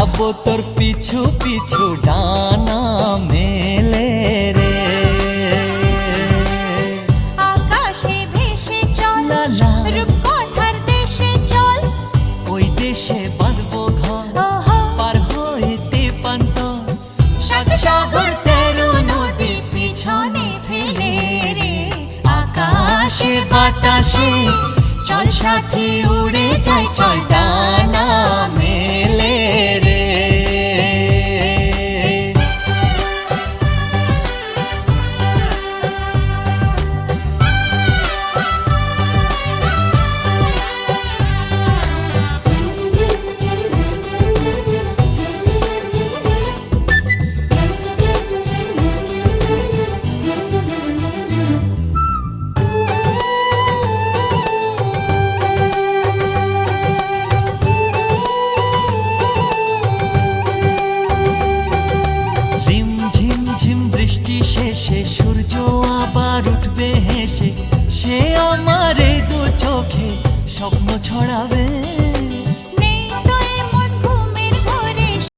যাবো তোর পিছু পিছু ডানা মেলে রে। আকাশে ভেসে চল লালা রূপকথার দেশে চল, ওই দেশে বাঁধবো ঘর ওহো পার হইতে পান্ত। সাত সাগর তেরো নদী পিছনে ফেলে রে। আকাশে বাতাসে চল সাথী উড়ে যাই, চল ডানা মেলে রে। বৃষ্টি শেষে সূর্য আবার উঠবে হেসে, সে আমার এই দু চোখে স্বপ্ন ছড়াবে।